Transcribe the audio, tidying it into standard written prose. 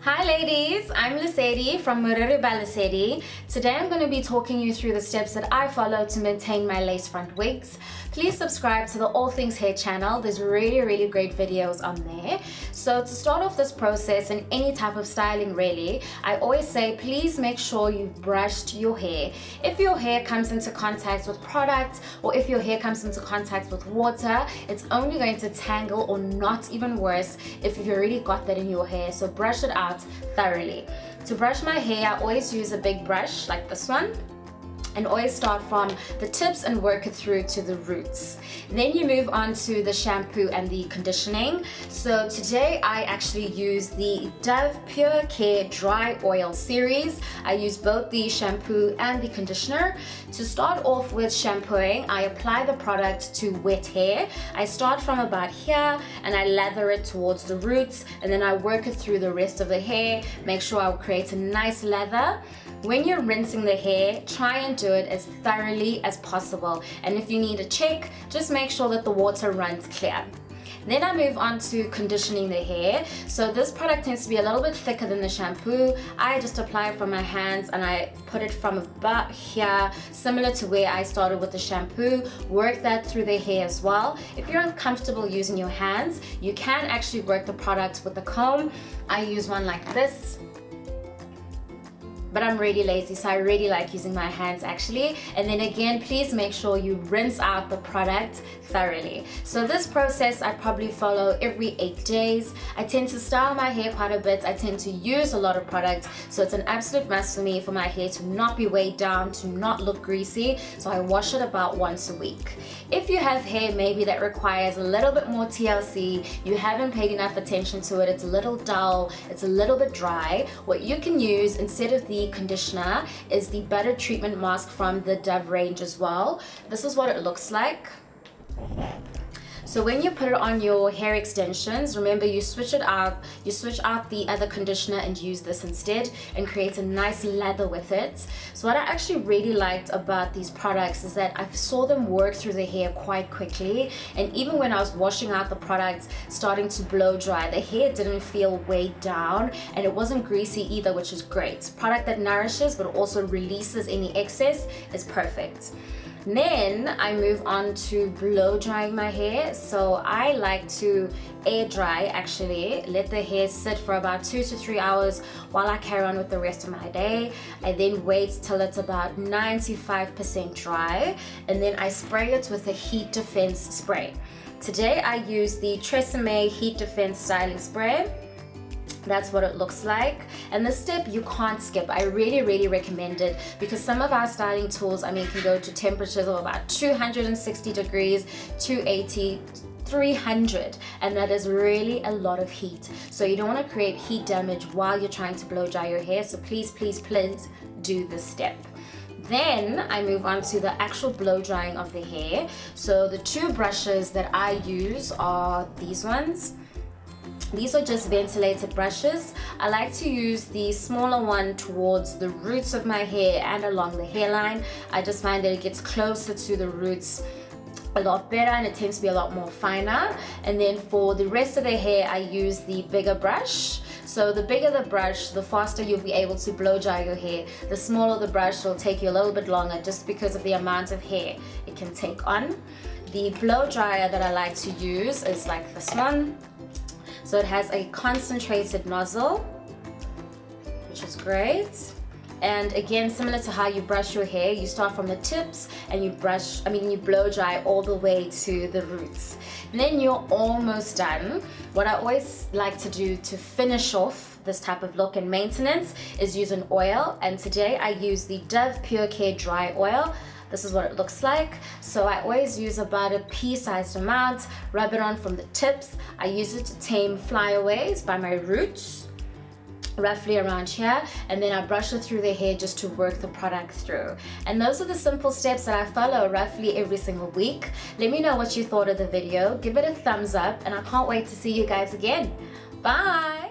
Hi ladies, I'm Lesedi from Lesedi. Today I'm going to be talking you through the steps that I follow to maintain my lace front wigs. Please subscribe to the All Things Hair channel. There's really great videos on there. So to start off this process in any type of styling really, I always say please make sure you've brushed your hair. If your hair comes into contact with products or if your hair comes into contact with water, it's only going to tangle or not even worse if you've already got that in your hair. So brush it out thoroughly. To brush my hair, I always use a big brush like this one and always start from the tips and work it through to the roots. Then you move on to the shampoo and the conditioning. So today I actually use the Dove Pure Care Dry Oil series. I use both the shampoo and the conditioner. To start off with shampooing, I apply the product to wet hair. I start from about here and I lather it towards the roots, and then I work it through the rest of the hair. Make sure I create a nice lather. When you're rinsing the hair, try and do it as thoroughly as possible. And if you need a check, just make sure that the water runs clear. Then I move on to conditioning the hair. So this product tends to be a little bit thicker than the shampoo. I just apply it from my hands and I put it from about here, similar to where I started with the shampoo. Work that through the hair as well. If you're uncomfortable using your hands, you can actually work the product with a comb. I use one like this. But I'm really lazy, so I really like using my hands actually. And then again, please make sure you rinse out the product thoroughly. So this process I probably follow every 8 days. I tend to style my hair quite a bit. I tend to use a lot of products, so it's an absolute must for me for my hair to not be weighed down, to not look greasy. So I wash it about once a week. If you have hair maybe that requires a little bit more TLC, you haven't paid enough attention to it, it's a little dull, it's a little bit dry, what you can use instead of the conditioner is the butter treatment mask from the Dove range as well. This is what it looks like. So when you put it on your hair extensions, remember you switch out the other conditioner and use this instead and create a nice lather with it. So what I actually really liked about these products is that I saw them work through the hair quite quickly, and even when I was washing out the products, starting to blow dry, the hair didn't feel weighed down and it wasn't greasy either, which is great. Product that nourishes but also releases any excess is perfect. Then I move on to blow drying my hair. So I like to air dry actually, let the hair sit for about 2 to 3 hours while I carry on with the rest of my day. I then wait till it's about 95% dry and then I spray it with a heat defense spray. Today I use the Tresemme heat defense styling spray. That's what it looks like, and this step you can't skip. I really recommend it because some of our styling tools, can go to temperatures of about 260 degrees, 280, 300, and that is really a lot of heat. So you don't want to create heat damage while you're trying to blow dry your hair, so please do this step. Then I move on to the actual blow drying of the hair. So the two brushes that I use are these ones. These are just ventilated brushes. I like to use the smaller one towards the roots of my hair and along the hairline. I just find that it gets closer to the roots a lot better and it tends to be a lot more finer. And then for the rest of the hair, I use the bigger brush. So the bigger the brush, the faster you'll be able to blow dry your hair. The smaller the brush will take you a little bit longer just because of the amount of hair it can take on. The blow dryer that I like to use is like this one. So it has a concentrated nozzle, which is great. And again, similar to how you brush your hair, you start from the tips and you blow dry all the way to the roots. And then you're almost done. What I always like to do to finish off this type of look and maintenance is use an oil. And today I use the Dove Pure Care Dry Oil. This is what it looks like. So I always use about a pea-sized amount, rub it on from the tips. I use it to tame flyaways by my roots, roughly around here, and then I brush it through the hair just to work the product through. And those are the simple steps that I follow roughly every single week. Let me know what you thought of the video. Give it a thumbs up, and I can't wait to see you guys again. Bye!